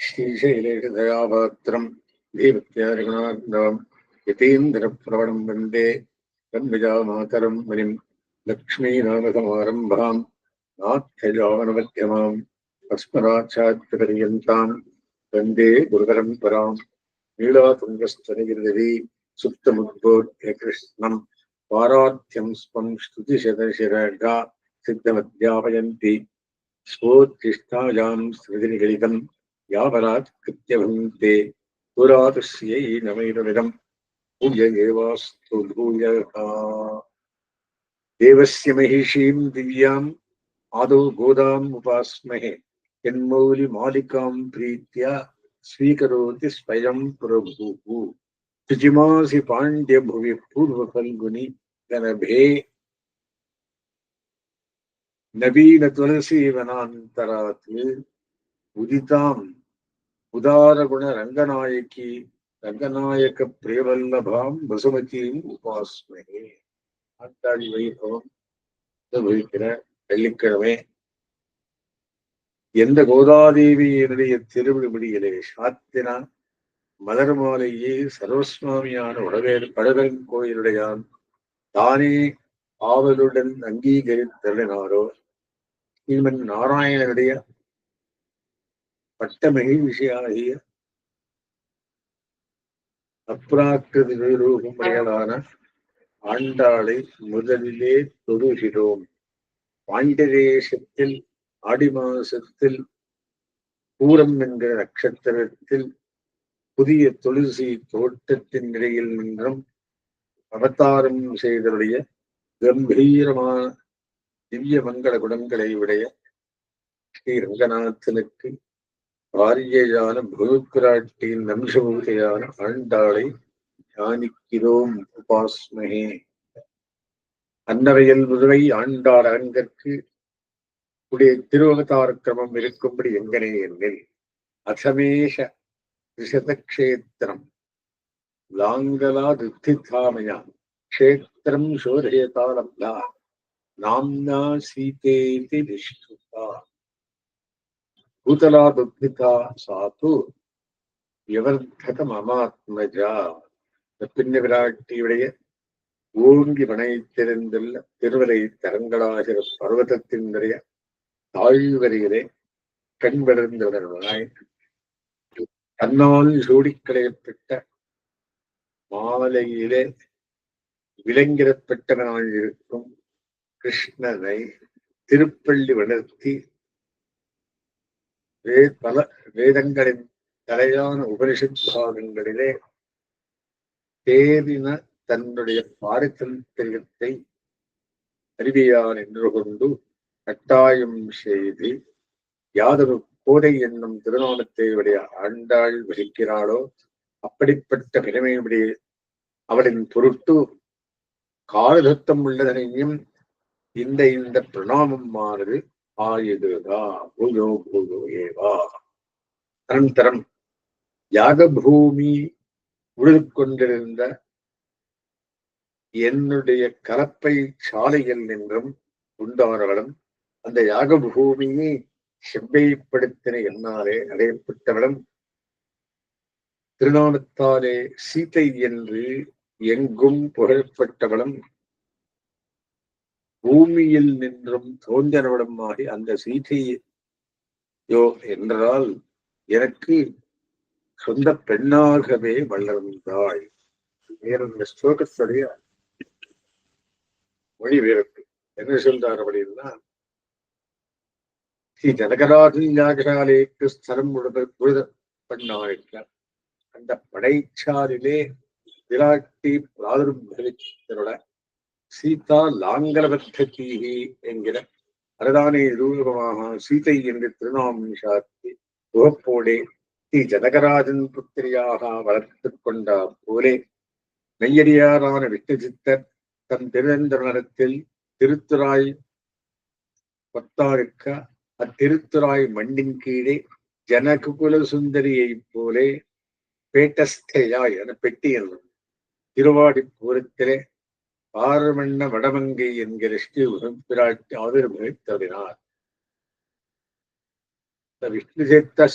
श्रीशैलेशदयापात्रं दीपत्यादिगुणार्णवं यतीन्द्रप्रवणं वन्दे तन्विजामातरं मुनिं लक्ष्मीनामसमारम्भां नाथ्यजावनमध्यमाम् अस्मदाचार्यपर्यन्तां वन्दे गुरुपरम्परां लीलातुङ्गस्तनगिरिदेवी सुप्तमुद्बोध्य कृष्णं पारार्थ्यं स्वं स्तुतिशतशिरगा सिद्धमध्यापयन्ति स्वोत्तिष्ठायां सृजनिगलितं यावरात् कृत्यभन्ते पुरातस्यै नमैरमिदं पूज्य एवास्तु भूयः देवस्य महिषीं दिव्याम् आदौ गोदाम् उपास्महे यन्मौलिमालिकां प्रीत्या स्वीकरोति स्वयं प्रभुः शुचिमासि पाण्ड्यभुवि पूर्वफल्गुनि गणभे नवीन तुलसीवनान्तरात् उदिताम् उदारगुण रंगनायकी रंगनायक प्रियवल्लभां वसुमतीं उपास्महे ஆத்தாடி வைபவம் வகிக்கிற வெள்ளிக்கிழமை எந்த கோதாதேவியினுடைய திருவிழிபடியிலே சாத்தின மலர் மாலையே சர்வஸ்வாமியான பழகன் கோயிலுடையான் தானே ஆவலுடன் அங்கீகரித்தருளினாரோ ஸ்ரீமன் நாராயணனுடைய பட்ட மகிழ்ச்சியாகிய அப்ராக்கிருதி ரூபமுடையதான ஆண்டாளை முதலிலே தொழுகிறோம். பாண்டியதேசத்தில் ஆடி மாசத்தில் பூரம் என்கிற நட்சத்திரத்தில் புதிய துளசி தோட்டத்தின் நிலையில் நின்றும் அவதாரம் செய்தருடைய கம்பீரமான திவ்ய மங்கள குணங்களை உடைய ஸ்ரீ ரங்கநாதனுக்கு பாரியையான பூபிராட்டியின் நம்சபூதையான ஆண்டாளை தியானிக்கிறோம். உபாஸ்மகே. அன்னவையில் முதுவை ஆண்டாள் அரங்கற்கு உடைய திருவகதார கிரமம் இருக்கும்படி எங்கனே எண்ணில் அசமேஷ ரிஷதக்ஷேத்திரம் லாங்கலா துத்திதாமயா க்ஷேத்திரம் சோதயதா லப்தா நாம்னா சீதேதி விஷ்ணுதா பூதலா துத்திதா சாது விவர்த்தக மமாத்மஜா. பின்ன விராட்டியுடைய ஓங்கி வனைத்திருந்துள்ள திருவரை தரங்களாகிற பர்வதத்தினுடைய தாழ்வரையிலே கண்வளர்ந்தவர்களாய் தன்னால் சூடிக்களையப்பட்ட மாலையிலே விலங்கிடப்பட்டவனாய் இருக்கும் கிருஷ்ணனை திருப்பள்ளி வளர்த்தி பல வேதங்களின் தலையான உபனிஷத் பாகங்களிலே தேறின தன்னுடைய பாரதந்திரியத்தை அறிவியான் என்று கொண்டு கட்டாயம் செய்து யாதொரு கோதை என்னும் திருநாமத்தை உடைய ஆண்டாள் வகிக்கிறாளோ அப்படிப்பட்ட பெருமையுடைய அவளின் பொருட்டு காலதத்தம் உள்ளதனையும் இந்த பிரணாமம் மாறுது ஆயுதுதா பூஜோ பூஜோ ஏவா. அனந்தரம் யாகபூமி உழுதுகொண்டிருந்த என்னுடைய கலப்பை சாலையில் நின்றும் உண்டானவளும் அந்த யாகபூமியை செவ்வைப்படுத்தின என்னாலே அடையப்பட்டவளும் திருநாமத்தாலே சீதை என்று எங்கும் புகழப்பட்டவளும் பூமியில் நின்றும் தோன்றவளும் ஆகி அந்த சீதையோ என்றால் எனக்கு சொந்த பெண்ணாகவே வளர்ந்தாள். வேற ஸ்லோகத்துடைய மொழிபெயர்ப்பு என்ன சொல்றார் அப்படின்னா, ஸ்ரீ ஜனகராஜன் யாகசாலைக்கு ஸ்தலம் முழுத பண்ணாயிருக்கார். அந்த படைச்சாலிலே விராட்டி பிராதுர்பவித்தருட சீதா லாங்கலபத்தீகி என்கிற அரதானே ரூபமாக சீதை என்று திருநாமம் சாத்தி முகப்போடே ஸ்ரீ ஜனகராஜன் புத்திரியாக வளர்த்து கொண்ட போலே மெய்யடியாரான விஷ்ணு சித்தர் தன் திருநந்தனத்தில் திருத்துறாய் பத்தாருக்க அத்திருத்துறாய் மண்ணின் கீழே ஜனகுகுல சுந்தரியைப் போலே பேட்டஸ்தையாய் என பெட்டி என்னும் திருவாடிப்பூரத்திலே ஆறுமண்ண வடமங்கை என்கிற ஸ்ரீ பிராட்டி ஆவிர்வகித்தறினார். விஷ்ணு சித்த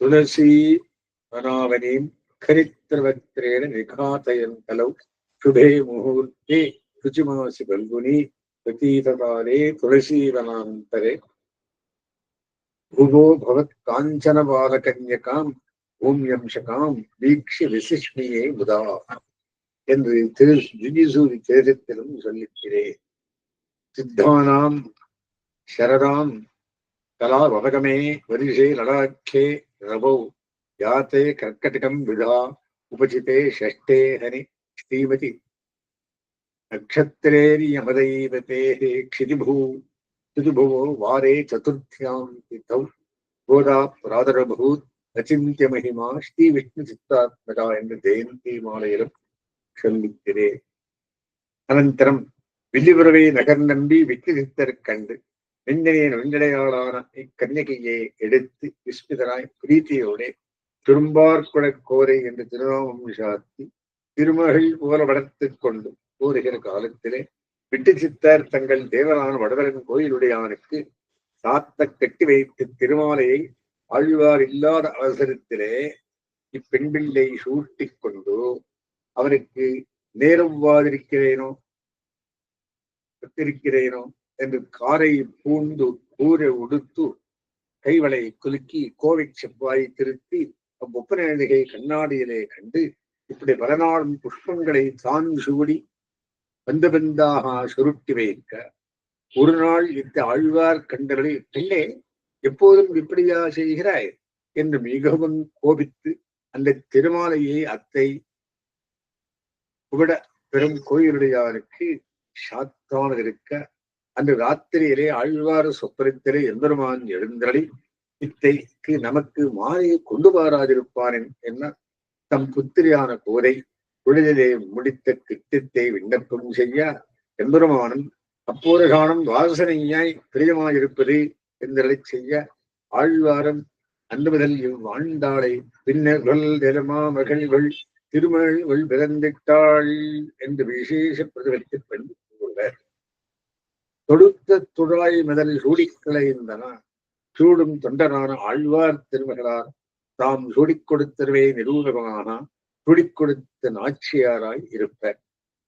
துளசி வனாவனீம் கரித்திரவத்திரேன நிகாதயந்தலௌ சுபே முகூர்த்தே சுச்சிமாசி பல்குனி பிரதீதகாலே துளசீவனாந்தரே भुवो भवत् कांचन बालकन्यकाम ஓம்யம்சகாம் வீக்ஷ விசிஷ்ணியே முதா என்று திரிசூரி தேசத்திலும் சொல்லிக்கிறேன். சித்தானாம் சரதாம் கலா வபகமே வரிசே லடாக்கே ரபௌ யாத்தே கர்க்கடகம் விதா உபசிதே ஷஷ்டே ஹனி ஸ்ரீமதி நக்ஷத்திரேரியமதைவதேஹே क्षितिभुवो वारे चतुर्थ्यां तिथौ गोदा प्रादरभूत अचिन्त्य महिमा ஸ்ரீ விஷ்ணு சித்தாத்மகா என்று ஜெயந்தி மாலையிலும் சொல்லிக்கிறேன். அனந்தரம் வில்லிபுரவை நகர் நம்பி விஷ்ணு சித்தர் கண்டு வெஞ்சனையாளான இக்கன்யகையை எடுத்து விஸ்மிதராய் பிரீத்தியோட திரும்பார்குட கோரை என்று திருநாமம் சாத்தி திருமகள் போல வளர்த்துக் கொண்டு கூறுகிற காலத்திலே விட்டு சித்தர் தங்கள் தேவரான வடவரன் கோயிலுடையானுக்கு சாத்த கட்டி வைத்து திருமாலையை ஆழ்வார் இல்லாத அவசரத்திலே இப்பெண் பிள்ளை சூட்டிக் கொண்டு அவனுக்கு நேரவாதிருக்கிறேனோ என்று காரை பூண்டு கூரை உடுத்து கைவளை குலுக்கி கோவை செவ்வாய் திருத்தி அவ்வொப்பனைகை கண்ணாடியிலே கண்டு இப்படி பல நாளும் புஷ்பங்களை தான் சூடி பந்தாக சுருட்டி வைக்க ஒரு நாள் இந்த ஆழ்வார் கண்டவரை பெண்ணே எப்போதும் இப்படியா செய்கிறாய் என்று மிகவும் கோபித்து அந்த திருமாலையை அத்தை புகட பெரும் கோயிலுடையாருக்கு சாத்தானதிருக்க அன்று ராத்திரியிலே ஆழ்வார் சொப்பனத்திலே எம்பெருமான் எழுந்தருளி இத்தைக்கு நமக்கு மாலையை கொண்டு வாராதிருப்பான் என்ன தம் புத்திரியான கோரை தொழிலே முடித்த கிட்டத்தை விண்ணப்பம் செய்ய எம்பெருமானும் அப்போது காணும் வாசனையாய் பிரியமாயிருப்பது என்பதை செய்ய ஆழ்வாரம் அன்று முதல் இவ்வாழ்ந்தாளை பின்னர் மகள்கள் திருமகள் பிறந்திட்டாள் என்று விசேஷ பிரதிபலித்து கொள்வர். தொடுத்த துழாய் முதல் சூடிக்கலைந்தன சூடும் தொண்டரான ஆழ்வார் திருமகளார் தாம் சூடிக் கொடுத்தவே நிரூபகமாக சூடிக் கொடுத்த நாச்சியாராய் இருப்பர்.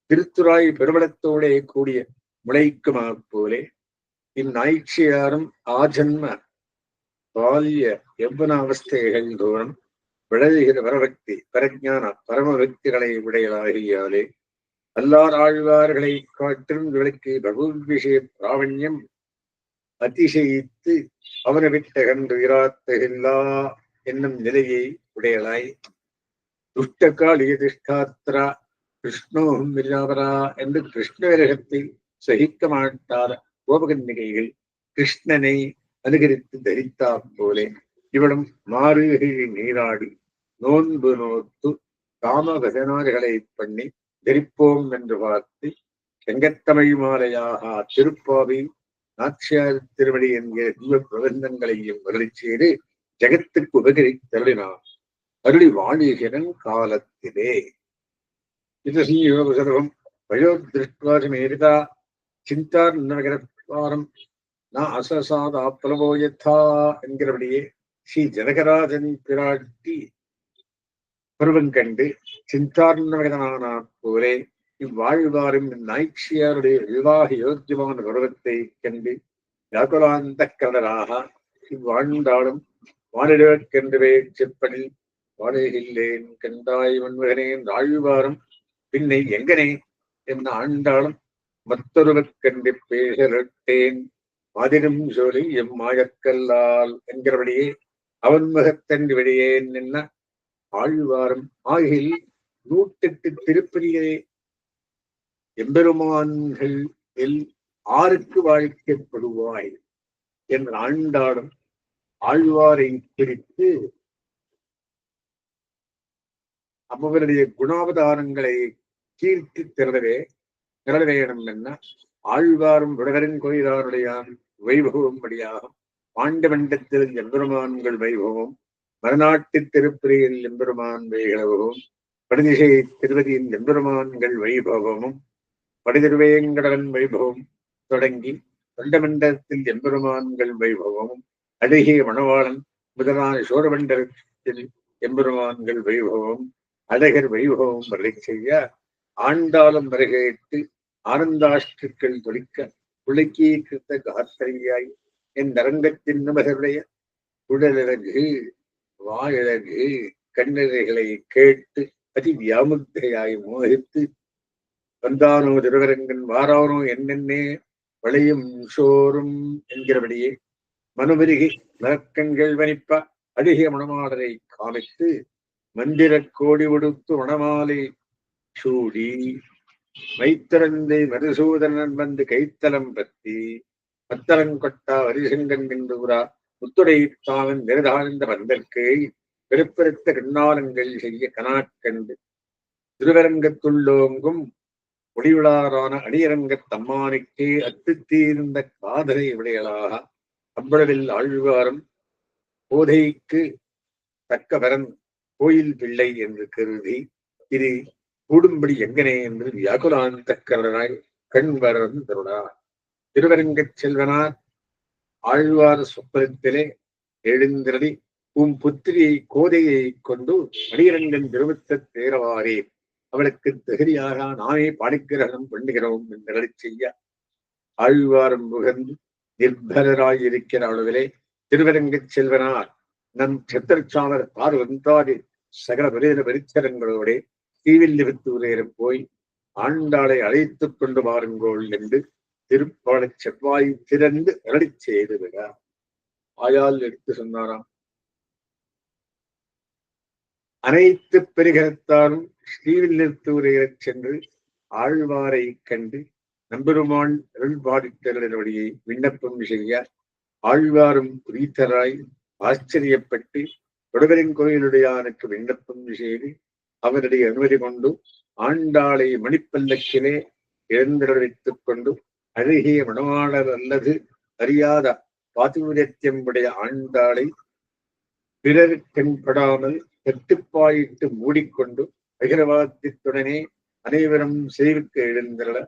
திருத்துறாய் பெருமளத்தோடே கூடிய முளைக்குமா போலே இந்நாய்ச்சியாரும் ஆஜன்ம பால்ய எவ்வன அவஸ்தைகள் தோறும் விளைகிற பரபக்தி பரஜான பரமபக்திகளை உடையதாகியாலே அல்லார் ஆழ்வார்களை காற்றும் விளக்கு பகவத்விஷய பிராவண்யம் அதிசயித்து அவனை விட்ட கன்று இராத்தகில்லா என்னும் நிலையை உடையதாய் துஷ்டகாலிய திஷ்டாத்ரா கிருஷ்ணோகம் விராபரா என்று கிருஷ்ண விரகத்தை சகிக்க மாட்டாத கோபகன்னிகைகள் கிருஷ்ணனை அனுகரித்து தரித்தா போலே இவளும் மாறுகை நீராடி நோன்பு நோத்து காம பஜனாதிகளை பண்ணி தரிப்போம் என்று பார்த்து செங்கத்தமிழ் மாலையாக திருப்பாவை நாச்சியார் திருவடி என்கிற தீப பிரபந்தங்களையும் அருளி செய்து ஜெகத்துக்கு உபகரித்தருளினார். அருளி வாணிகிறன் காலத்திலே இது யோகசர்வம் வயோதிருஷ்டுவாசமேரிதா சிந்தார் நகரம் நான் அசசாதா புலவோயத்தா என்கிறபடியே ஸ்ரீ ஜனகராஜன் பிராட்டி பருவம் கண்டு சிந்தார்ணவகனான போலே இவ்வாழ்வாரும் நாய்ச்சியாருடைய விவாக யோக்கியமான பருவத்தை கண்டு யாகுலாந்த கலராக இவ்வாழ்ந்தாலும் வானிடக்கென்றவே செப்பனில் வாழையில்லேன் கண்டாய் மண்மகனேன் ஆழ்வாரும் பின்னை எங்கனே என்ன ஆண்டாலும் மற்றொருவற்கண்டு பேசலட்டேன் மாதிரும் சோழி எம்மாயக்கல்லால் என்கிறபடியே அவன் முகத்தன்று வெளியேன் என்ன ஆழ்வாரும் ஆகில் 108 திருப்பதிகளே எம்பெருமான்கள் ஆருக்கு வாழ்க்கைப்படுவாய் என்று ஆண்டாடும் ஆழ்வாரை பிரித்து அவருடைய குணாவதாரங்களை கீர்த்தி திரள வேணும் என்ன ஆழ்வாரும் விடகரின் கோயிலாருடைய வைபவம் படியாகும் பாண்டமண்டத்தில் எம்பெருமான்கள் வைபவம் மறுநாட்டு திருப்பதியில் எம்பெருமான் வைபவமும் படுதிசை திருவதியின் எம்பெருமான்கள் வைபவமும் படிதிருவேங்கடவன் வைபவம் தொடங்கி தொண்டமண்டலத்தில் எம்பெருமான்கள் வைபவமும் அழகிய மணவாளன் முதலான சோழமண்டல் வைபவத்தில் எம்பெருமான்கள் வைபவம் அழகர் வைபவம் வரை செய்ய ஆண்டாளும் வருகையிட்டு ஆனந்தாஷ்டுக்கள் தொழிக்க புழைக்கீர்த்த காத்தறியாய் என் அரங்கத்தின் நுமகருடைய உடலழகு வாழகு கண்ணறைகளை கேட்டு அதி வியாமுக்தையாய் மோகித்து வந்தானோ திருவரங்கன் வாரானோ என்னென்னே வளையும் சோறும் என்கிறபடியே மனுபெருகி நற்கண்கள் வனிப்ப அழுகிய மணமாடரை காமித்து மந்திர கோடி உடுத்து மணமாலை சூடி மைத்திறந்தை மதுசூதனன் வந்து கைத்தலம் பற்றி பத்தரங்கொட்டா வரிசங்கன் என்றூரா முத்துடைத்தாவன் நிறதாழ்ந்த பந்தற்கு பெருப்பெருத்த கண்ணாலங்கள் செய்ய கனாக்கண்டு திருவரங்கத்துள்ளோங்கும் முடிவிழாரான அணியரங்கத் தம்மானுக்கே அத்துத்தீர்ந்த காதலை விடையலாக அவ்வளவில் ஆழ்வாரம் போதைக்கு தக்கவரன் கோயில் பிள்ளை என்று கருதி இது கூடும்படி எங்கனே என்று வியாகுலாந்தக்கரனாய் கண்வரன் தருணார் திருவரங்கச் செல்வனார் ஆழ்வார் சொப்பனத்திலே எழுந்திரடி உம் புத்திரியை கோதையை கொண்டு மணியரங்கன் திருமத்த தேரவாரே அவளுக்கு தகுதியாக நாமே பாணிக்கிரகணம் பண்ணுகிறோம் என்று செய்ய ஆழ்வாரம் புகழ்ந்து நிர்பரராயிருக்கிற அளவிலே திருவரங்கச் செல்வனார் நம் சத்திரச்சாமர் தாறு வந்தாது சகல விரேத பரிச்சரங்களோட தீவில்லிபுத்தூரேரம் போய் ஆண்டாளை அழைத்துக் கொண்டு வாருங்கோள் என்று திருப்பாள செவ்வாய் திறந்து அருளி செய்து விட ஆயால் எடுத்து சொன்னாராம். அனைத்து பெருகத்தாரும் ஸ்ரீவில்லிபுத்தூரேறச் சென்று ஆழ்வாரை கண்டு நம்பெருமாள் அருள்பாடித்தருடைய விண்ணப்பம் செய்ய ஆழ்வாரும் பிரீத்தராய் ஆச்சரியப்பட்டு வடுவரின் கோயிலுடையானுக்கு விண்ணப்பம் செய்து அவருடைய அனுமதி கொண்டு ஆண்டாளை மணிப்பல்லக்கிலே எழுந்தருளித்துக் கொண்டு அழகிய மணவாளர் அல்லது அறியாத பாதிமுரியத்தியம்புடைய ஆண்டாளை பிறர் தென்படாமல் கட்டுப்பாயிட்டு மூடிக்கொண்டு அகிரவாத்தியத்துடனே அனைவரும் செய்வுக்கு எழுந்தருள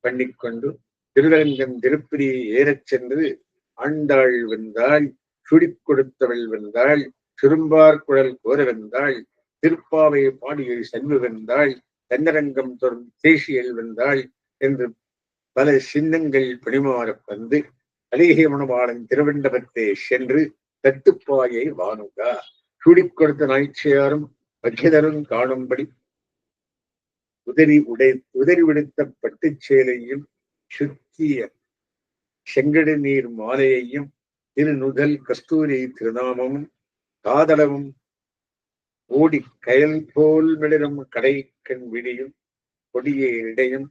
பண்ணிக்கொண்டு திருவரங்கன் திருப்பதியை ஏறச் சென்று ஆண்டாள் வென்றாள், சுடிக் கொடுத்தவள் வென்றாள், சுரும்பார் குழல் கோர வென்றாள், திருப்பாவை பாடியை செல்வு வென்றாள், தன்னரங்கம் தோறும் தேசியல் வென்றாள் என்று பல சின்னங்கள் பணிமாறப் வந்து அழகிய மணவாளன் திருவண்டபத்தை சென்று தட்டுப்பாயை வானுங்க சுடிக் கொடுத்த நாய்ச்சியாரும் பக்கிதரும் காணும்படி உதறி விடுத்த பட்டுச் சேலையும் சுத்திய செங்கடு நீர் மாலையையும் திருநுதல் கஸ்தூரி திருநாமமும் காதளவும் ஓடி கயல் போல் மிளரும் கடை கண் விடியும் கொடிய இடையும்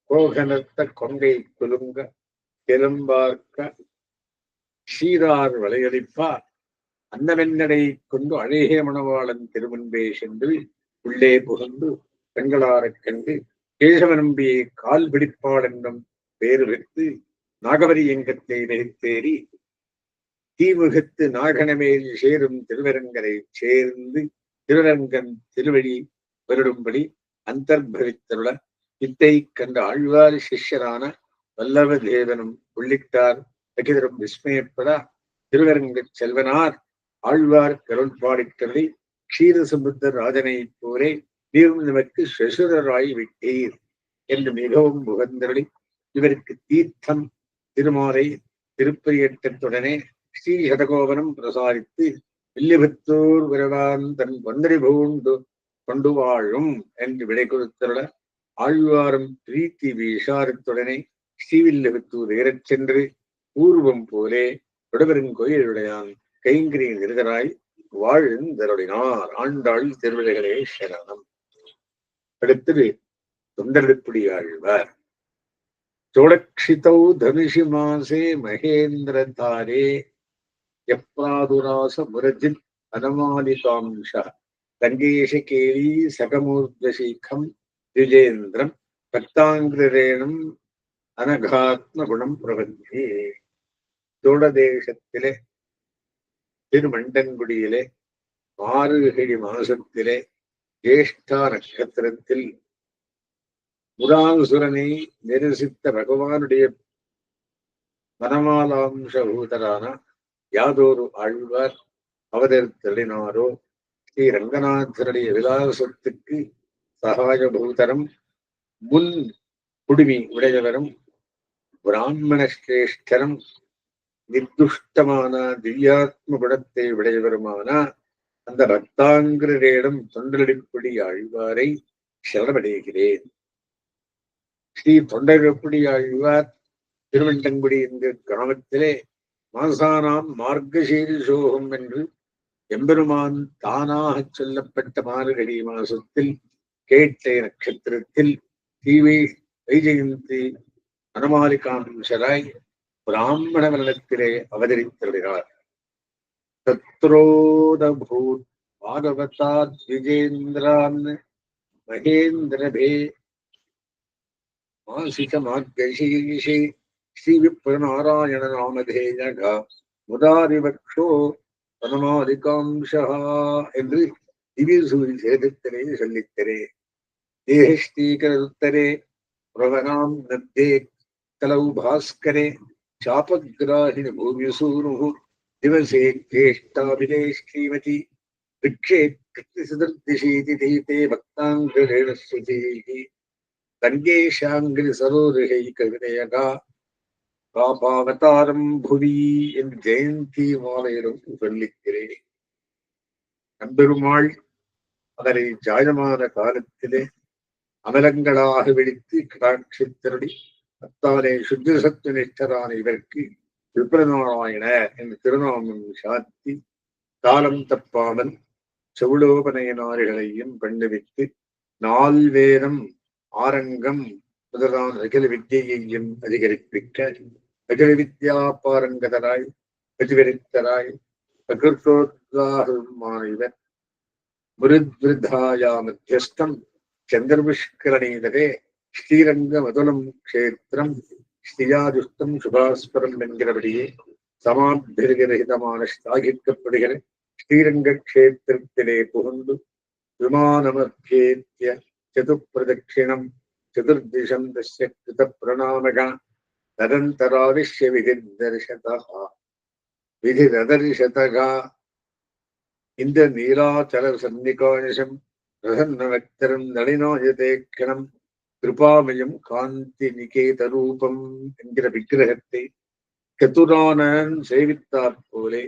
கோகனத்த கொங்கை குலுங்க பெரும்பார்க்க சீரார் வளையளிப்பார் அன்னவென்னடை கொண்டு அழகிய மணவாளன் திருமுன்பே சென்று உள்ளே புகுந்து பெண்களாரக் கண்டு கேசவநம்பியை கால் பிடிப்பாள் என்னும் பேறு வைத்து நாகவரி எங்கத்தை நெறித்தேறி தீமுகத்து நாகனமேல் சேரும் திருவரங்கரை சேர்ந்து திருவரங்கன் திருவழி வருடும்படி அந்தர்பவித்தருள இத்தை கண்ட ஆழ்வார் சிஷ்யரான வல்லவ தேவனும் உள்ளிட்டார் பகிதரும் விஸ்மயப்பட திருவரங்கச் செல்வனார் ஆழ்வார் கருள்பாடிக்கதை க்ஷீரசமுத்தர் ராஜனை போரே நீரும் நமக்கு செசுரராய் விட்டீர் என்று மிகவும் புகழ்ந்தருளி இவருக்கு தீர்த்தம் திருமாலை திருப்பரியட்டத்துடனே ஸ்ரீ சடகோபனம் பிரசாரித்து வில்லிபுத்தூர் விரவான் தன் வந்தரி பூண்டு கொண்டு வாழும் என்று விடை கொடுத்தருள ஆழ்வாரும் பிரீத்தி விசாரத்துடனே ஸ்ரீவில்லிபுத்தூர் ஏறச் சென்று பூர்வம் போலே வடுவருங்கோயிலுடையான் கைங்கிரி நிருதராய் வாழ்ந்தருளினார். ஆண்டாள் திருவிழைகளே சரணம். அடுத்தது தொண்டர்புடி ஆழ்வார். சோடக்ஷிதௌ தனுஷி மாசே மகேந்திர தாரே யப்ராதுராச முரஜித் அனமாலிகாம்ஷ தங்கேஷ கேலி சகமூர்தசீகம் திஜேந்திரம் பக்தாங்கிரேணம் அனகாத்ம குணம் பிரபந்தே. சோழதேசத்திலே திருமண்டன்குடியிலே மார்கழி மாசத்திலே ஜேஷ்டா நட்சத்திரத்தில் முராசுரனை நிரசித்த பகவானுடைய மனமாலாம்ச பூதரான யாதொரு ஆழ்வார் அவதரித்தளினாரோ ஸ்ரீ ரங்கநாதருடைய விலாசத்துக்கு சகாயபூதரம் முன் குடுமி உடையவரும் பிராமண சிரேஷ்டரும் நிர்துஷ்டமான திவ்யாத்ம குணத்தை உடையவருமான அந்த பக்தாங்கிரரிடம் தொண்டரடிப்படி ஆழ்வாரை சரணமடைகிறேன். ஸ்ரீ தொண்டரடிப்படி ஆழ்வார் திருவண்டங்குடி என்ற கிராமத்திலே மாசானாம் மார்கசீரிஷோகம் என்று எம்பெருமான் தானாக சொல்லப்பட்ட மார்கழி மாசத்தில் கேட்டை நட்சத்திரத்தில் தீவை வைஜெயந்தி அனமாலிகாம்சராய் பிராமண வர்ணத்திலே அவதரித்திருக்கிறார். தத்ரோதபூத் பாகவதாத் விஜேந்திரான் மகேந்திரபே மாசிக மார்கசீரிஷே ஸ்ரீ விப்ரநாராயண நாமதேயக முதாரிவக்ஷோ பரமாதிகாம்சா என்று திவ்யசூரி சேதத்திலே சொல்லித்தரே. தேகஸ்ரீகருத்தரே பிரவனாம் நத்தே கலௌ பாஸ்கரே சாபக்ராஹிணி பூமிசூரு திவசே கேஷ்டாபிலே ஸ்ரீமதி விக்ஷே கிருத்திசதர்திஷீதி தீதே பக்தாங்கிரேண ஸ்ருதீஹி கங்கேஷாங்கிரி சரோருகைக வினயகா காபாவதாரம் புவி என்று ஜெயந்தி மாலையிலும் சொல்லிக்கிறேன். நம்பெருமாள் அதனை ஜாயமான காலத்திலே அமலங்களாக வெடித்து கடாட்சித்தருடி அத்தாலே சுத்த சத்துவ நிஷ்டரான இவருக்கு விப்ரநாராயண என்று திருநாமம் சாத்தி காலம் தப்பாமல் செவுளோபநயனாரிகளையும் பண்ணுவித்து நால்வேதம் ஆரங்கம் முதலான அகில வித்தியையும் அதிகரிப்பிக்க அகில வித்யா பாரங்கதராய் பிரதிபலித்தராய் பிரகிருத்தோத்லாகமான இவர் மிருத்விருத்தாயா மத்தியஸ்தம் சந்திரபுஷ்கரணீதரே ஸ்ரீரங்க மதுலம் க்ஷேத்திரம் ஸ்ரீயாதுஷ்டம் சுபாஸ்வரம் என்கிறபடியே சமாபிரகிரகிதமான ஸ்தாகிக்கப்படுகிற ஸ்ரீரங்க க்ஷேத்திரத்திலே புகுந்து விமானமத்தியேத்திய சதுப்பிரதட்சிணம் சதுர்திஷம் தஸ்ய கிருத பிரணாமக ததந்தராவிஷ்ய விதிரதர்ஷதகா இந்த நீலாச்சல சன்னிகானிஷம் பிரசன்னவக்தரம் நளினாயதேக்கணம் கிருபாமயம் காந்தி நிகேத ரூபம் என்கிற விக்கிரகத்தை சதுரானன் சேவித்தாற் போலே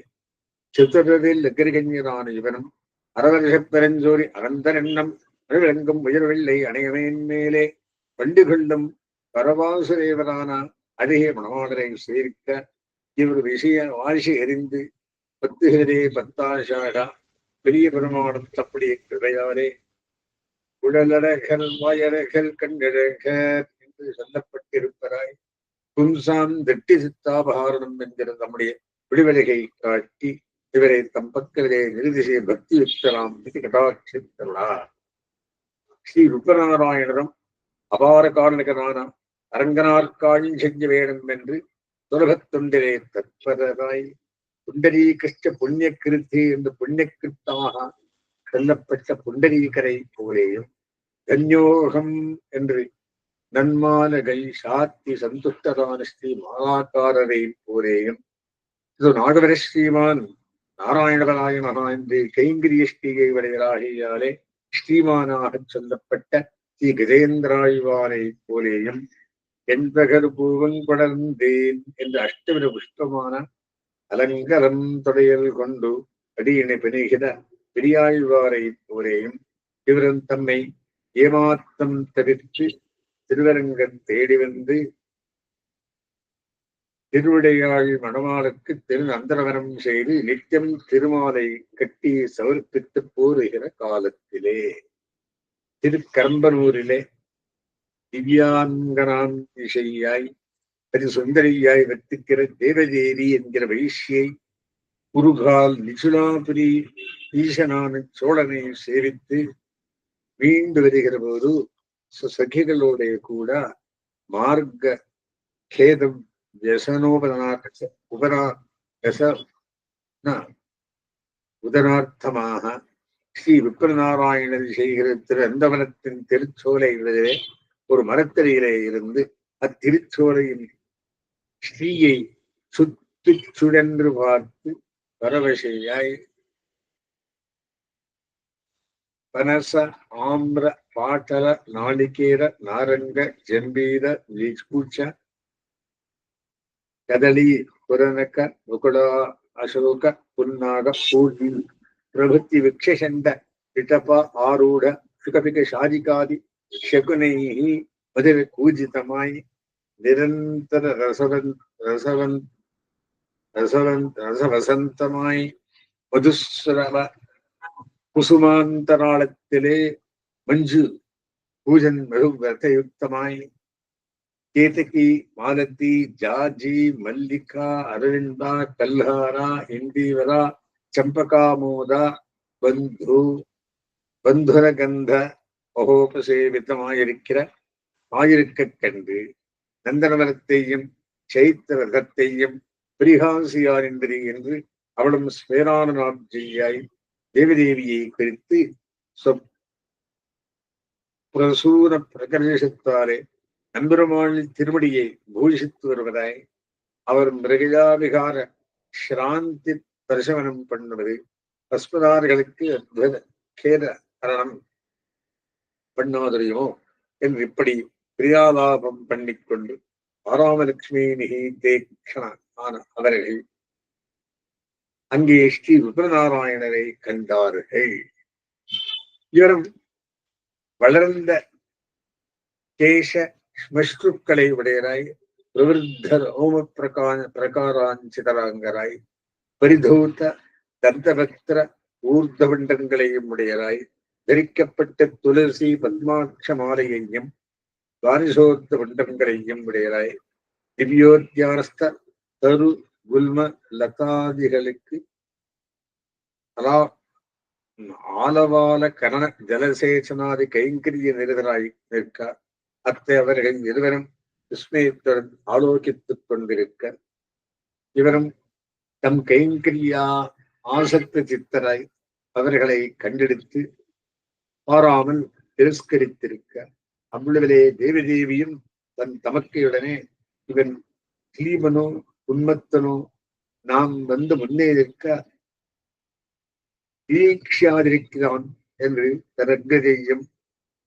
சித்திரத்தில் அக்கிரிகஞரான இவனும் அரவரிஷப் பெருஞ்சோரி அகந்தரெண்ணம் விளங்கும் உயர்வெள்ளை அணையமேன் மேலே வண்டுகொள்ளும் பரவாசுரேவரான அழகிய மணவாளரை சேவிக்க இவர் விஷய வாசி எறிந்து பத்துகிறே பத்தாஷாடா பெரிய பெருமானம் தப்புடைய கிருபையாலே உடலழகல் வாயழகல் கண்டழகர் என்று சொல்லப்பட்டிருப்பராய் பும்சாம் திட்டி சித்தாபகாரணம் என்கிற நம்முடைய விடுவலைகை காட்டி இவரை தம் பக்கத்திலே நிறுதிசை பக்தி வித்தலாம் இது கடாட்சித்தலார். ஸ்ரீ ருத்ரநாராயணரும் அபார காரணகரான அரங்கனார்காழ் செஞ்ச வேணும் என்று சுலபத் தொண்டிலே தற்பராய் புண்டரீகிருஷ்ட புண்ணிய கிருத்தி என்று புண்ணியகிருத்தாக சொல்லப்பட்ட புண்டரீகரை போலேயும் தன்யோகம் என்று நன்மாலகை சாத்தி சந்துஷ்டரான ஸ்ரீ மாலாக்காரரை போலேயும் இது நாகவர ஸ்ரீமான் நாராயணவராய மகா என்று கைங்கிரிய ஸ்ரீகை வரையராகியாலே ஸ்ரீமானாக சொல்லப்பட்ட ஸ்ரீ கஜேந்திராழ்வாரை போலேயும் என்பகர் பூவங்கொடர்ந்தேன் என்று அஷ்டவித புஷ்பமான அலங்கரம் தொடையல் கொண்டு அடியினை பெணுகிற பெரியாழ்வாரை போலேயும் இவரும் தம்மை ஏமாத்தம் தவிர்த்து திருவரங்கன் தேடி வந்து திருவிடையாள் மணவாளுக்கு திரு அந்தரவனம் செய்து நித்தியம் திருமாலை கட்டி சமர்ப்பித்து போருகிற காலத்திலே திருக்கரம்பனூரிலே திவ்யாங்கனான் இசையாய் சுந்தரியாய் வர்த்திக்கிற தேவதேவி என்கிற வைஷ்யை குருகால் நிசுலாபுரி ஈசனான சோழனை சேவித்து மீண்டு வருகிற போது சகிகளோட கூட மார்க்க கேதம் உதனார்த்தமாக ஸ்ரீ விப்ரநாராயணர் செய்கிற திரு அந்தவனத்தின் திருச்சோலைகளிலே ஒரு மரத்தடியிலே இருந்து அத்திருச்சோலையின் ஸ்ரீயை பிச்சுடென்று பார்த்து பரவசையாய் பனச ஆம்ர பாட்டல நாளிகேர நாரங்க ஜம்பீர லிச்பூச்ச கதலி புரனக முகுடா அசோக புன்னாக பூர்வி பிரபுத்தி விக்ஷண்ட பிடப ஆரூಢ சுகபிக சாதிகாதி சகுனைஹி மதுர கூஜிதமாய் நிரந்தர ரசவசந்தமாய் மதுஸ்ரவ குசுமாந்தராளத்திலே மஞ்சு பூஜன் மிருகயுக்தமாய் கேதகி மாலதி ஜாஜி மல்லிகா அரவிந்தா கல்ஹாரா இந்தீவரா சம்பகாமோதா பந்துரகந்த மகோபசேவிதமாயிருக்க கண்டு நந்தனவனத்தையும் சைத்திர ரதத்தையும் பிரிகாசியாரின்றி என்று அவளும் ஸ்மேரானாப்ஜியாய் தேவதேவியை குறித்து பிரசூர பிரகர்ஷத்தாலே நம்பெருமானின் திருமடியை பூஷித்து வருவதாய் அவர் மிருகஜாவிகார ஸ்ராந்தி தரிசனம் பண்ணுவது பஸ்மதார்களுக்கு அத்புத கேத கரணம் பண்ணாதரையுமோ என்று இப்படி பிரியாலாபம் பண்ணிக்கொண்டு ஆராமலட்சுமி நிகிதேக்ஷண ஆன அவர்கள் அங்கே ஸ்ரீ ருத்ரநாராயணரை கண்டார்கள். இவரும் வளர்ந்த கேச ஸ்மஸ்ருக்களை உடையராய் பிரவிருத்தர் ஓம பிரகாராஞ்சிதராங்கராய் பரிதூத்த தந்தபக்திர ஊர்தவண்டங்களையும் உடையராய் தரிக்கப்பட்ட துளசி பத்மாட்ச மாலையையும் வாரிசோத்த வண்டங்களையும் உடையராய் திவ்யோத்தியானஸ்த தரு குல்ம லதாதிகளுக்கு ஆலவால கரண ஜலசேச்சனாதி கைங்கரிய நிறுவனாய் நிற்க அத்தை அவர்கள் இருவரும் விஸ்மயத்துடன் ஆலோகித்துக் கொண்டிருக்க இவரும் தம் கைங்கரியா ஆசக்த சித்தராய் அவர்களை கண்டெடுத்து பாராமல் திரஸ்கரித்திருக்க அவ்வளவிலே தேவதேவியும் தன் தமக்கையுடனே இவன் கிளீபனோ உன்மத்தனோ நாம் வந்து முன்னே இருக்க ஈக்ஷாதிருக்கிறான் என்று தரங்கதையும்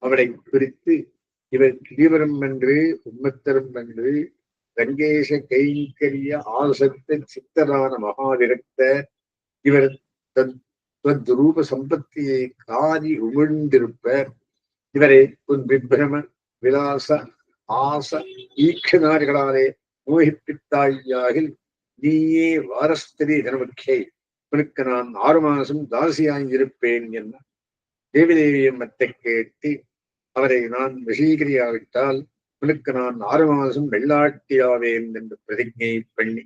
அவளை குறித்து இவர் கிளீவரம் என்று உன்மத்தரும் என்று ரங்கேஷ கைங்கரிய ஆசக்த சித்தரான மகாவிரக்த இவர் தத்ரூப சம்பத்தியை காதி உமிழ்ந்திருப்பர். இவரை உன் விப்ரம விலாச ஆச ஈக்ஷனாரிகளாலே மோகிப்பித்தாயாகில் நீயே வாரஸ்திரி தனமுக்கை உனக்கு நான் 6 மாசம் தாசியாயிருப்பேன் என்ன தேவிதேவியும் மத்தை கேட்டு அவரை நான் வசீகரியாவிட்டால் உனக்கு நான் 6 மாசம் வெள்ளாட்டியாவேன் என்று பிரதிஜை பண்ணி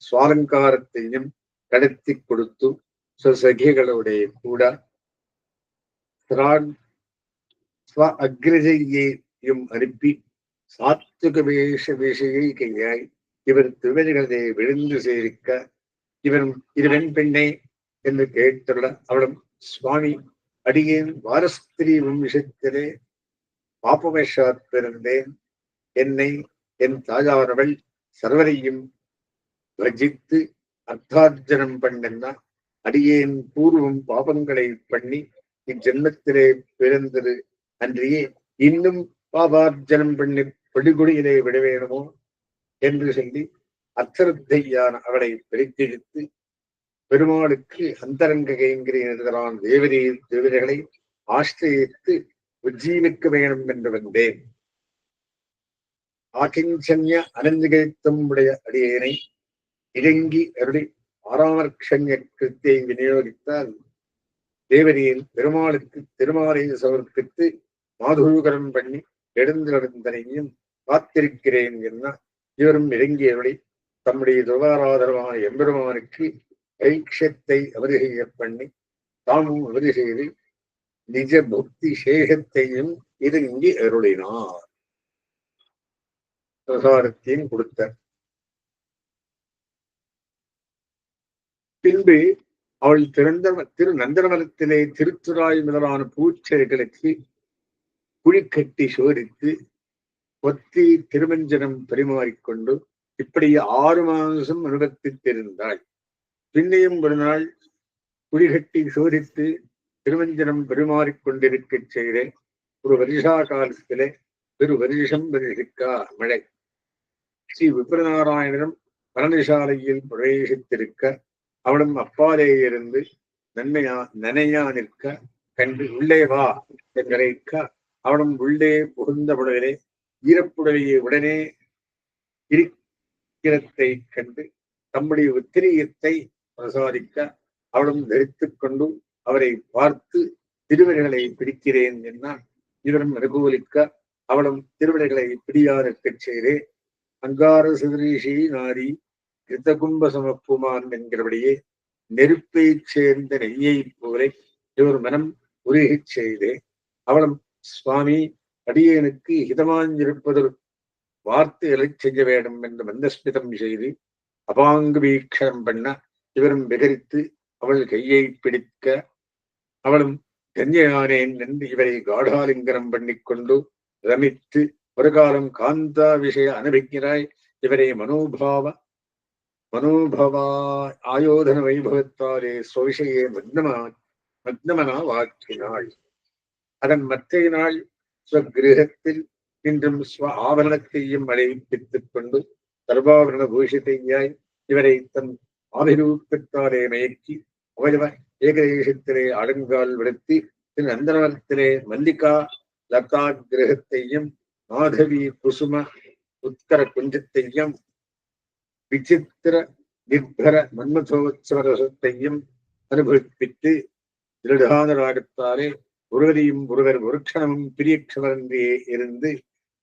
சுவாலங்காரத்தையும் கடத்தி கொடுத்து சகிகளுடைய கூட அக்ரஜையையும் அனுப்பி சாத்துக வேஷையை கையாய் இவர் திருவதிகளை விழுந்து சேரிக்க இவரும் இருவன் பெண்ணை என்று கேட்டுள்ள அவளும் சுவாமி அடியேன் வாரஸ்திரி வம்சத்திலே பாப்பவேஷாத் பிறந்தேன். என்னை என் தாயானவள் சர்வரையும் வர்ஜித்து அர்த்தார்ஜனம் பண்ணா அடியேன் பூர்வம் பாபங்களை பண்ணி இஜென்மத்திலே பிறந்தது அன்றியே இன்னும் பாபார்ஜனம் பண்ணி படுகொடியிலே விட வேணுமோ என்று சொல்லி அர்த்தத்தையான அவளை பிரித்தெடுத்து பெருமாளுக்கு அந்தரங்க கைங்கரியான தேவதைகளை ஆசிரியத்து உஜ்ஜீவிக்க வேணும் என்று வந்தேன். ஆகிஞ்சன்ய அனந்திகத்தும் உடைய அடியேனை இறங்கி அருளி ஆராமர்ஷன்ய கிருத்தியை விநியோகித்தால் தேவதையில் பெருமாளுக்கு திருமாலை சமர்ப்பித்து மாதூகரம் பண்ணி எழுந்தெழுந்தனையும் காத்திருக்கிறேன் என்ன இவரும் இறங்கியவளை தம்முடைய துவாராதரமான எம்பெருமானுக்கு ஐக்ஷத்தை அவருகைய பண்ணி தாமும் அவரு செய்து நிஜ புக்தி சேகத்தையும் இறங்கி அருளினார். பிரசாரத்தையும் கொடுத்தார். பின்பு அவள் திரு நந்தனவனத்திலே திருத்துறாய் முதலான பூச்செடிகளுக்கு குழிக்கட்டி சோதித்து ஒத்தி திருமஞ்சனம் பரிமாறிக்கொண்டு இப்படி 6 மாதம் அனுபவித்திருந்தாள். பின்னையும் ஒரு நாள் குடிகட்டி சோதித்து திருவஞ்சனம் பெருமாறிக்கொண்டிருக்கச் செய்தேன். ஒரு வருஷா காலத்திலே வருஷம் வருஷிக்கா மழை. ஸ்ரீ விப்ரநாராயணனும் பரணசாலையில் பிரவேசித்திருக்க அவளும் அப்பாலே இருந்து நனையா நிற்க கண்டு உள்ளே வா என்றழைக்க அவளும் உள்ளே புகுந்தவுடனே ஈரப்புடவையை உடனே இருக்கிறதை கண்டு தம்முடைய உத்திரியத்தை பிரசாதிக்க அவளும் தரித்துக் கொண்டு அவரை பார்த்து திருவடிகளை பிடிக்கிறேன் என்னால் இவரும் அனுகூலிக்க அவளும் திருவடிகளை பிடியாருக்கச் செய்தே அங்கார சிதரீஷி நாரி கிருத்தகும்ப சமப்புமான் என்கிறபடியே நெருப்பை சேர்ந்த நெய்யை போல இவர் மனம் உருகிச் செய்தே அவளும் சுவாமி அடியனுக்கு ஹிதமாஞ்சிருப்பதொரு வார்த்தைகளை செய்ய வேண்டும் என்று மந்தஸ்மிதம் செய்து அபாங்கு வீக்ஷணம் பண்ண இவரும் விகரித்து அவள் கையை பிடிக்க அவளும் கன்யானேன் என்று இவரை காடாலிங்கனம் பண்ணிக்கொண்டு ரமித்து ஒரு காலம் காந்தா விஷய அனுபவிக்கிறாய் இவரை மனோபாவ ஆயோதன வைபவத்தாலே சுவிஷையே மக்னமனா வாக்கினாள். அதன் மற்றைய நாள் ஸ்வகிரகத்தில் இன்றும் ஸ்வ ஆபரணத்தையும் அழைப்பித்துக் கொண்டு சர்வாபரண பூஷிதையாய் இவரை தன் ஆபிரூபத்தாலே மயக்கி அவயவ ஏகதேசத்திலே அடங்கால் விடுத்தி பின் அந்தரத்திலே மல்லிகா லதா கிரகத்தையும் மாதவி குசும உத்கர குஞ்சத்தையும் விசித்திர நிர்பர மன்மதோத்சவ ரசத்தையும் அனுபவிப்பித்து திருடானராகத்தாலே ஒருவரையும் ஒருவர் ஒரு க்ஷணமும் பிரியக்ஷமரன்றே இருந்து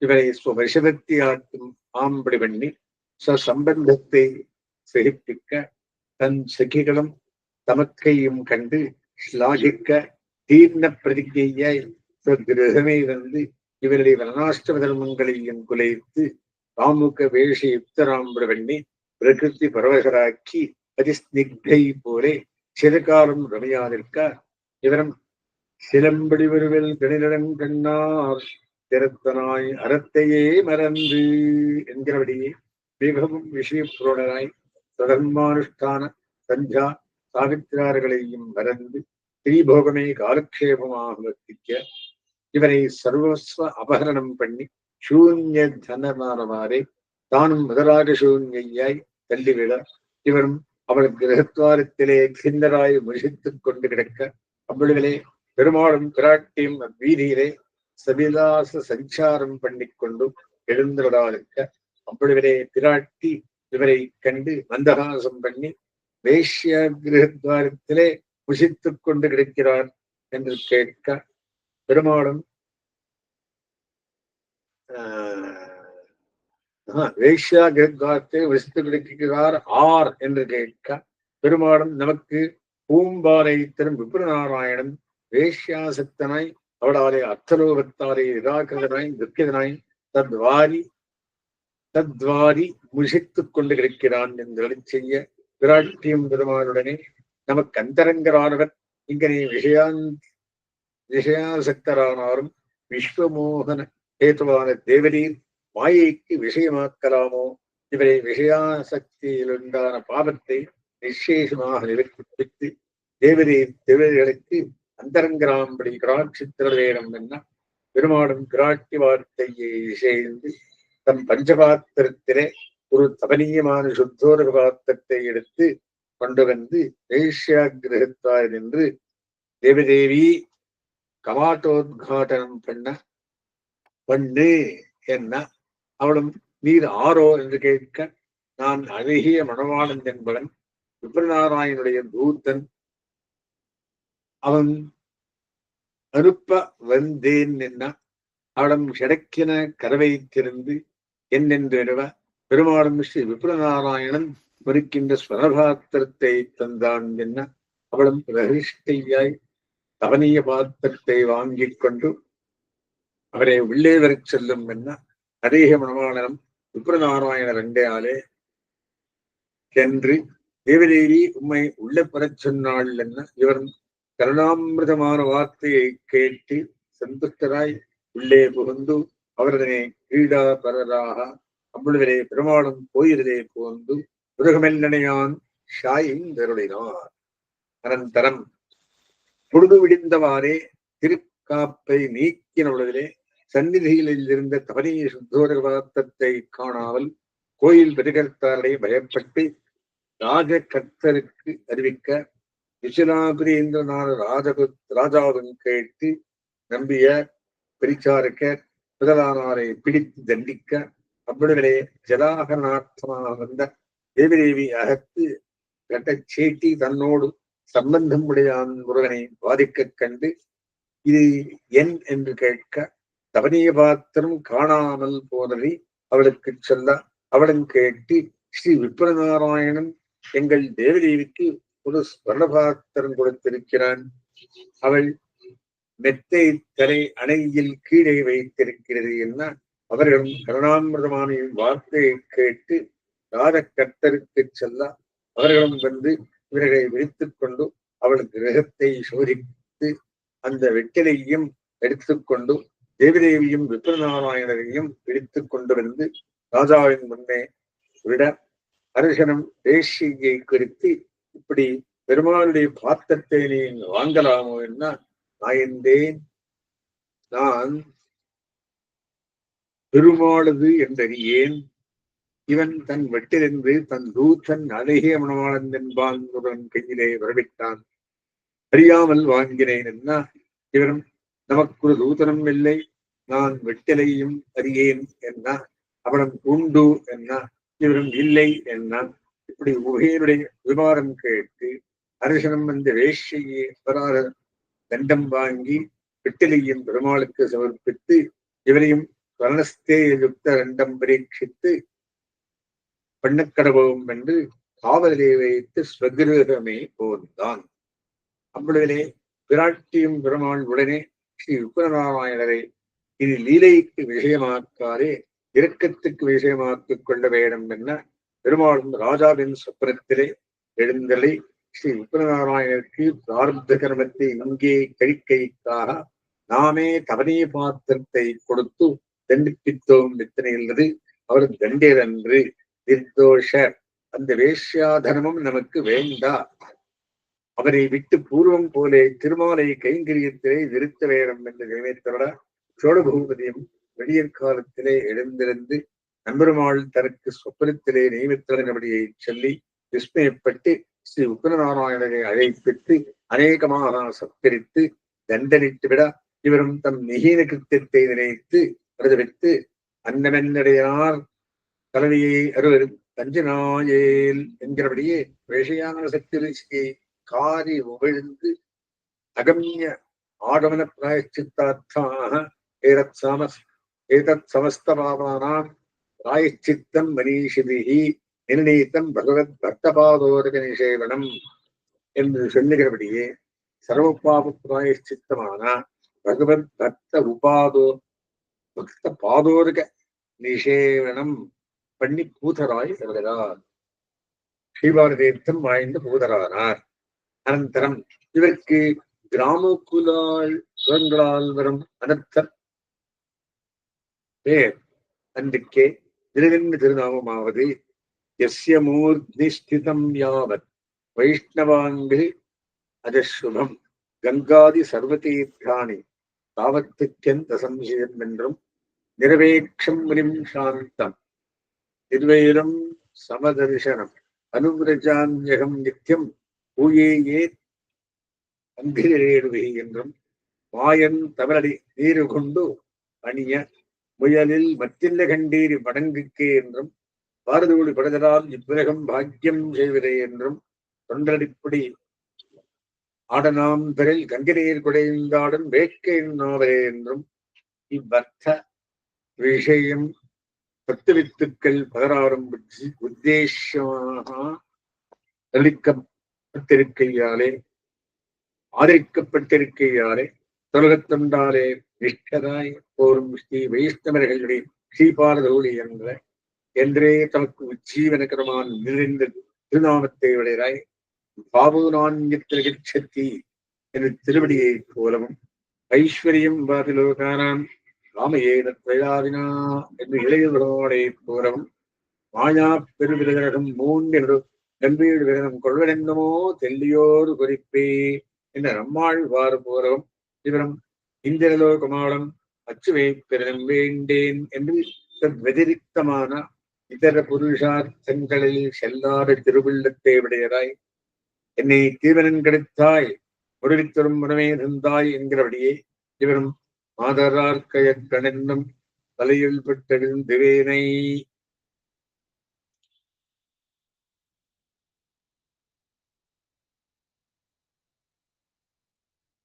இவரை ஸ்வவசவத்தி ஆக்கும் ஆம்படி பண்ணி சம்பந்தத்தை செகிப்பிக்க தன் சகிகளும் தமக்கையும் கண்டு ஸ்லாகிக்க தீர்ண பிரதிஜையாய் கிரகமே வந்து இவருடைய வர்ணாஷ்டம தர்மங்களையும் குலைத்து காமுக வேஷ யுக்தராம்படி பண்ணி பிரகிருதி பரவகராக்கி அதிஸ்னிக்தை போலே சிறகாலம் ரமையானிருக்க இவரும் சிலம்படி வருவில் கணிதன் கண்ணார் திறத்தனாய் அறத்தையே மறந்து என்கிறபடியே மிகவும் விஷயப்புரோடனாய் சதர்மானுஷ்டான சஞ்சா சாவித்திரார்களையும் மறந்து திரிபோகமே காலக்ஷேபமாக வர்த்திக்க இவரை சர்வஸ்வ அபகரணம் பண்ணி சூன்ய தனமானவாறே தானும் முதலாக சூன்யாய் தள்ளிவிட இவரும் அவள் கிரகத்வாரத்திலே கிண்ணராய் முழித்துக் கொண்டு கிடக்க அவ்வளவிலே பெருமாளும் பிராட்டியும் அவ்வீதியிலே சபிலாச சஞ்சாரம் பண்ணிக்கொண்டு எழுந்தருடாலிருக்க அவ்வளவிலே பிராட்டி இவரை கண்டு மந்தகாசம் பண்ணி வேஷ்ய கிரகத்வாரத்திலே புஷித்துக் கொண்டு கிடக்கிறார் என்று கேட்க பெருமாளும் வேஷ்யா கிரகத்வாரத்தை வசித்து கிடக்கிறார் ஆர் என்று கேட்க பெருமாளும் நமக்கு பூம்பாலை தரும் விப்ரநாராயணன் வேஷ்யாசக்தனாய் அவளாலே அர்த்தலோகத்தாலே நிராகிருதனாய் துக்கிதனாய் தத்வாரி முஷித்துக் கொண்டு கிடைக்கிறான் என்று செய்ய பிராட்டியும் பெருமாளுடனே நமக்கு அந்தரங்கரானவர் இங்கனே விஷயாசக்தரானாரும் விஸ்வமோகன ஹேதுவான தேவரீர் மாயைக்கு விஷயமாக்கலாமோ இவரை விஷயாசக்தியில் உண்டான பாவத்தை நிச்சேஷமாக நிவர்த்திப்பித்து தேவதைகளுக்கு அந்தரங்கராம்படி கிராட்சித்திர வேணும் என்ன பெருமாடும் கிராட்டி வார்த்தையை சேர்ந்து தம் பஞ்சபாத்திரத்திலே ஒரு தபனீயமான சுத்தோரக பாத்திரத்தை எடுத்து கொண்டு வந்து வேஷ்யாகிரகத்தாய் நின்று தேவதேவி கமாட்டோத்காட்டனம் பண்ணு என்ன அவளும் நீர் ஆரோ என்று கேட்க நான் அழகிய மணவாளன் என்பவன் விப்ரநாராயணுடைய தூத்தன் அவன் அனுப்ப வந்தேன் என்ன அவளும் கிடக்கின கதவை திறந்து என்னென்று பெருமாளும் ஸ்ரீ விப்ரநாராயணன் மறுக்கின்ற ஸ்வரபாத்திரத்தை தந்தான் என்ன அவளும் பிரகிஷ்டையாய் தவனிய பாத்திரத்தை வாங்கிக் கொண்டு அவரை உள்ளே வரச் செல்லும் என்ன அநேக மணவாளனும் விப்ரநாராயணர் ரெண்டையாலே சென்று தேவதேவி உம்மை உள்ளே பெறச் சொன்னாள் என்ன இவரும் கருணாமிருதமான வார்த்தையை கேட்டு சந்துஷ்டராய் உள்ளே புகுந்து அவரதனை கிரீடாபரராக அவ்வளவிலே பெருமாளும் கோயிலே போந்து உலகமெல்லனையான் ஷாயிந்தருளினார். அனந்தரம் பொழுது விடிந்தவாறே திருக்காப்பை நீக்கின உலகிலே சந்நிதியில் இருந்த தவனிய சுத்தோர பதார்த்தத்தை காணாமல் கோயில் பெருகர்த்தாரை பயப்பட்டு ராஜகர்த்தருக்கு அறிவிக்க விசுலாபுரீந்திரநாத ராஜாவின் கேட்டு நம்பிய பிரிச்சாருக்க முதலானாரை பிடித்து தண்டிக்க அவ்வளவிலே ஜலாகநார்த்தமாக வந்த தேவிதேவி அகத்து கட்டச்சேட்டி தன்னோடு சம்பந்தம் உடையான் முருகனை பாதிக்க கண்டு இது என் என்று கேட்க தவனிய பாத்திரம் காணாமல் போனதை அவளுக்கு சொல்ல அவளும் கேட்டு ஸ்ரீ விப்ரநாராயணன் எங்கள் தேவதேவிக்கு ஒரு ஸ்வர்ணபாத்திரம் கொடுத்திருக்கிறான், அவள் மெத்தை தலை அணையில் கீழே வைத்திருக்கிறது என்ன அவர்களும் கருணாமிரதமான வார்த்தையை கேட்டு ராஜகர்த்தருக்கு செல்ல அவர்களும் வந்து இவர்களை விழித்துக் கொண்டு அவள் கிரகத்தை சோதித்து அந்த வெற்றிலையும் எடுத்துக்கொண்டு தேவிதேவியும் விப்ரநாராயணரையும் பிடித்துக் கொண்டு வந்து ராஜாவின் முன்னே விட அரசனம் தேசியை குறித்து இப்படி பெருமாளுடைய பாத்திரத்தை நீ வாங்கலாமோ என்ன நாயந்தேன் நான் பெருமாளது என்றறியேன். இவன் தன் வெட்டிலிருந்து தன் தூத்தன் அழகிய மணவாளன் என்பான் கையிலே வரவிட்டான், அறியாமல் வாங்கினேன் என்ன. இவரும் நமக்கு தூதனம் இல்லை, நான் வெட்டிலையும் அறியேன் என்ன. அவனும் உண்டு என்ன, இவரும் இல்லை என்ன. இப்படி உகையனுடைய விமானம் கேட்டு அரசனம் வந்த வேஷையை அபராத தண்டம் வாங்கி வெட்டிலையும் பெருமாளுக்கு சமர்ப்பித்து இவரையும் கரணஸ்தே யுக்த ரெண்டம் பரீட்சித்து பண்ணக்கடவும் என்று காவலே வைத்து ஸ்வகிரகமே போந்தான். அவ்வளவிலே பிராட்டியும் பெருமாள் உடனே ஸ்ரீ விப்ரநாராயணரை இது லீலைக்கு விஷயமாக்காதே இரக்கத்துக்கு விஷயமாக்கிக் கொள்ள வேண்டும் என்ன பெருமாளும் ராஜாவின் சொப்பனத்திலே எழுந்தலை ஸ்ரீ விப்ரநாராயணருக்கு பிரார்த்த கர்மத்தை இங்கே கழிக்கைக்காக நாமே தவனிய பாத்திரத்தை கொடுத்து தண்டிப்பித்தோம் எத்தனையுள்ளது. அவர் தண்டேரன்று நிர்தோஷர், அந்த வேஷ்யாதனமும் நமக்கு வேண்டா, அவரை விட்டு பூர்வம் போலே திருமாலை கைங்கரியத்திலே நிறுத்த வேண்டும் என்று நினைத்தவர சோழபூபதியும் வெளியற் காலத்திலே எழுந்திருந்து நம்பெருமாள் தனக்கு சொப்பனத்திலே நியமித்தபடியை சொல்லி விஸ்மயப்பட்டு ஸ்ரீ உப்பரநாராயணனை அழைப்பித்து அநேகமாக சத்கரித்து தண்டனித்து விட இவரும் தம் நிகீன கிருத்தியத்தை நினைத்து பிரதவித்து அன்னமென்னடையார் தலைவியை அறுவர் தஞ்சனாயேல் என்கிறபடியே வேஷையான சக்தி ரிஷியை காரி உமிழ்ந்து அகமிய ஆகமன பிராயச்சித்தார்த்தாக ஏதத் சமஸ்தபாவானாம் பிராயச்சித்தம் மனீஷிபிஹி நிர்ணீத்தம் பகவத் பக்தபாதோதக நிஷேவனம் என்று சொல்லுகிறபடியே சர்வபாப பிராயச்சித்தமான பகவத் பக்த பாதோதக நிஷேவனம் பண்ணி பூதராய் வருகிறார். ஸ்ரீபாரதீர்த்தம் வாய்ந்த பூதரானார். அனந்தரம் இவருக்கு கிராமக்குலால் வரும் அனர்த்தம் பேர் அன்றுக்கே திருவென்று திருநாமமாவது யஸ்ய மூர்த்திஸ்திதம் யாவத் வைஷ்ணவாங்கில் அஜசுபம் கங்காதி சர்வதீர்த்தானி தாவத்துக்கெந்த சம்சயம் என்றும் நிரவேட்சம் முனிம் சாந்தம் நிர்வேரம் சமதர்சனம் அனுவிரஜான்யகம் நித்தியம் பூயேயே அங்கிரேடுவை என்றும் மாயன் தமிழடி நீரு கொண்டு அணிய முயலில் மத்தில்ல கண்டீரி மடங்குக்கே என்றும் பாரதோடு படுதலால் இவ்விரகம் பாக்கியம் செய்வதே என்றும் தொண்டடிப்படி ஆடனாம் பெரில் கங்கிரீர் குடைந்தாடன் வேட்கை நாவரே என்றும் இவ்வர்த்த விஷயம் 10 வித்துக்கள் 16 உத்தேசமாக அளிக்கப்பட்டிருக்கையாலே ஆதரிக்கப்பட்டிருக்கையாலே தொலகத்தொண்டாலே நிஷ்டராய் போரும் ஸ்ரீ வைஷ்ணவர்களுடைய ஸ்ரீபாரதோழி என்றே தமக்கு உஜ்ஜீவனகரமான நிறைந்த திருநாமத்தை விளையாய் பாபு நான்யத்திரகச்சத்தி என்ற திருவடியை போலவும் ஐஸ்வர்யம் பாதிலோகானாம் ராமயேனா என்று இளையவர்களோட பூரவும் மாயா பெருவிரகம் மூன்று கம்பீடு விரதம் கொள்வனென்னமோ தெல்லியோடு குறிப்பே என்ற நம்மாழ்வார் பூரவும் இவரும் இந்திரலோகமாலம் அச்சுவை பெருதம் வேண்டேன் என்று வெதிரிக்தமான இதர புருஷார்த்தங்களில் செல்லாத திருவுள்ளத்தை விடையராய் என்னை தீவனன் கிடைத்தாய் முருவித்தரும் முனமே தந்தாய் என்கிறபடியே இவரும் மாதரார்க்கயக்கணென்னும் தலையில் பெற்றெழுந்துவேனை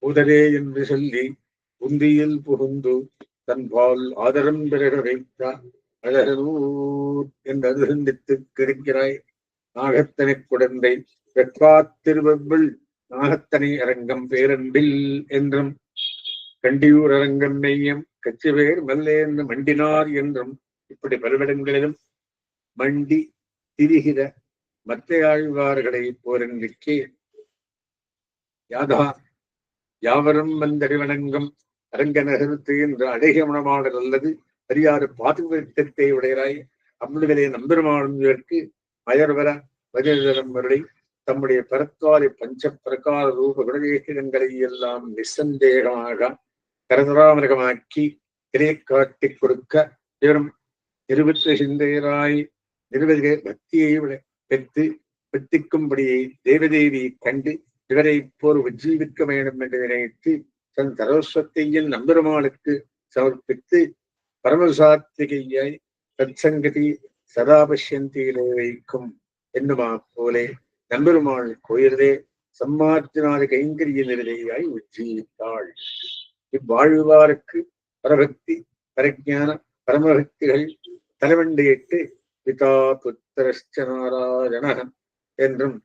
உதரே என்று சொல்லி உந்தியில் புகுந்து தன்பால் ஆதரம் பிறக வைத்தார் அழகூர் என்று அதிர்ந்தித்து கிடைக்கிறாய் நாகத்தனை குடந்தை வெட்பாத்திருவள் நாகத்தனை அரங்கம் பேரன்பில் என்றும் கண்டியூர் அரங்கம் மெய்யம் கச்சிவேர் மல்லே என்று மண்டினார் என்றும் இப்படி பலவிடங்களிலும் மண்டி திரிகிற மற்ற ஆழ்வார்களை போரென்றிக்கே யாதா யாவரும் வந்தறிவணங்கும் அரங்க நகரத்து என்ற அழகிய மனமாடல் அல்லது அரியாறு பாதுகாத்தத்தை உடையராய் அம்முடிகளே நம்பெருமானதற்கு மயர்வர வஜரம் வருடை தம்முடைய பரத்வாரி பஞ்ச பிரகார ரூப குணவேகங்களை எல்லாம் நிசந்தேகமாக கரதராமரகமாக்கி திரையை காட்டிக் கொடுக்க இவரும் நிருபத்த சிந்தையராய் நிருபக பக்தியை பெற்று பெற்றிக்கும்படியை தேவதேவி கண்டு இவரை போர் உஜ்ஜீவிக்க வேண்டும் என்று நினைத்து தன் சரஸ்வத்தையில் நம்பெருமாளுக்கு சமர்ப்பித்து பரமசாத்திகையாய் தற்சங்கதி சதாபஷ்யந்தியிலே வைக்கும் என்னுமா போலே நம்பெருமாள் கோயிலே சம்மார்த்தினாத கைங்கரிய நிலையாய் உஜ்ஜீவித்தாள். இவ்வாழ்வாருக்கு பரபக்தி பரஜான பரமபக்திகள் தலைவண்டியிட்டு பிதா புத்திரஸ்ச நாராயண என்றும்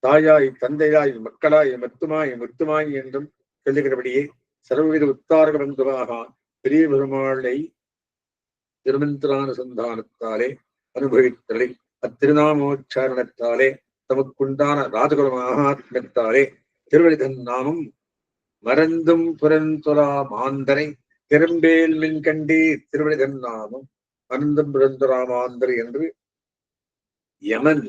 தாயாய் தந்தையாய் மக்களாய் மத்துமாய் முத்துமாய் என்றும் சொல்லுகிறபடியே சர்வவித உத்தாரக பந்துவாக பெரிய பெருமாளை திருமந்திரானுசந்தானத்தாலே அனுபவித்தலை அத்திருநாமோச்சாரணத்தாலே தமக்குண்டான ராஜகுல மகாத்மத்தாலே திருவடிதன் நாமம் மறந்தும் புரந்துரா மாந்தரை திரும்பேல் மின் கண்டே திருவடிதன் நாமம் மறந்தும் புரந்துரா மாந்தர் என்று யமன்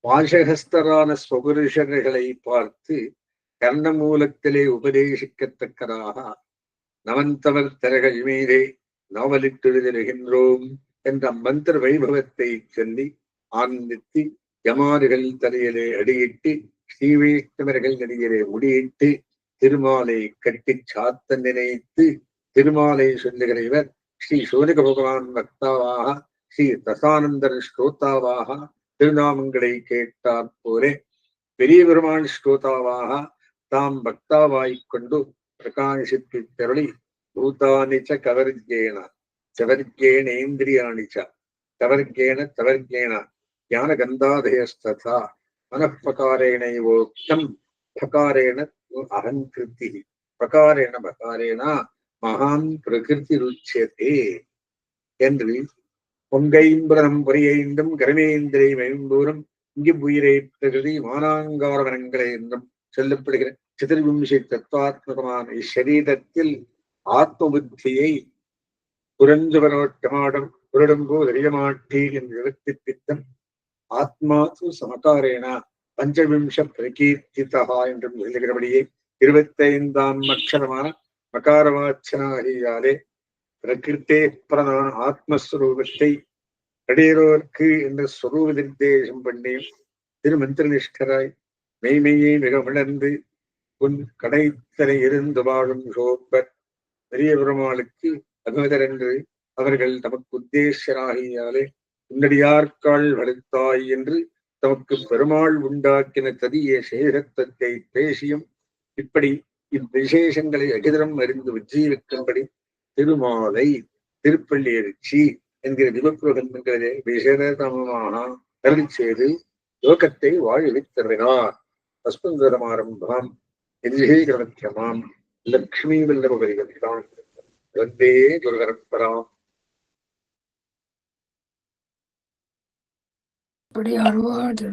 பாஷகஸ்தரான ஸ்வபுருஷர்களை பார்த்து கர்ணமூலத்திலே உபதேசிக்கத்தக்கதாக நவந்தவர் தரகள் மீதே நாவலிட்டெழுதிருகின்றோம் என்ற மந்திர வைபவத்தை சொல்லி ஆனந்தித்து யமாறுகள் தலையிலே அடியிட்டு ஸ்ரீவைஷ்ணவர்கள் நடிகரை முடியிட்டு திருமாலை கட்டி சாத்த நினைத்து திருமாலை சொல்லுகிற இவர் ஸ்ரீ சோனிக பகவான் பக்தாவாக ஸ்ரீ தசானந்தர் ஸ்ரோதாவாக திருநாமங்களை கேட்டார் போலே பெரிய பெருமான் ஸ்ரோதாவாக தாம் பக்தாவாய்க்கொண்டு பிரகாசித்து தெருளி பூதானிச்ச கவர்கேன சவர்கேணேந்திரியாணிச்ச கவர்கேன தவர்கேன ஞான கந்தாதயஸ்ததா மனப்பகாரேணைவோக்தம் பகாரேண அகங்கிருத்தி பகாரேண பகாரேண மகான் பிரகிருதி ருச்சியதே என்று பொங்கைம்புரம் பொறியைந்தும் கரமேந்திரை மைம்பூரம் இங்கு உயிரை பிரகிருதி மானாங்காரவனங்களை என்றும் சொல்லப்படுகிற சிதிர்விம்சை தத்துவாத்மகமான இச்சரீரத்தில் ஆத்ம புத்தியை புரஞ்சுவனோட்டமாடம் புரடும்போது அறியமாட்டி என்று விவர்த்திப்பித்தம் ஆத்மாசு சமகாரேன பஞ்சவிம்ச பிரகீர்த்திதா என்றும் சொல்லுகிறபடியே 25ஆம் அக்ஷரமான மகாரவாச்சனாகியாலே பிரகிருத்தே பிரதான ஆத்மஸ்வரூபத்தை கடையரோருக்கு என்ற ஸ்வரூப நிர்தேசம் பண்ணி திருமந்திரனிஷ்டராய் மெய்மையை மிக உணர்ந்து உன் கடைத்தனை இருந்து வாழும் சோபர் பெரிய பெருமாளுக்கு அகமதர் என்று அவர்கள் தமக்கு உத்தேசராகியாலே உன்னடியார்காள் வளர்த்தாய் என்று தமக்கு பெருமாள் உண்டாக்கின ததிய சேகத்தத்தை பேசியும் இப்படி இவ்விசேஷங்களை அகிதரம் அறிந்து உஜ்ஜீவிக்கும்படி திருமாலை திருப்பள்ளி எழுச்சி என்கிற திவப்புரகங்களே விசேதமாக கருதி செய்து லோகத்தை வாழ்வித்தருவினார். அஸ்மந்தரமாரம்பாம் எதிரேகரமத்தியமாம் லக்ஷ்மி வல்லபரிகத்தான் வந்தே குருகரப்பராம். அப்படி அறுவாடு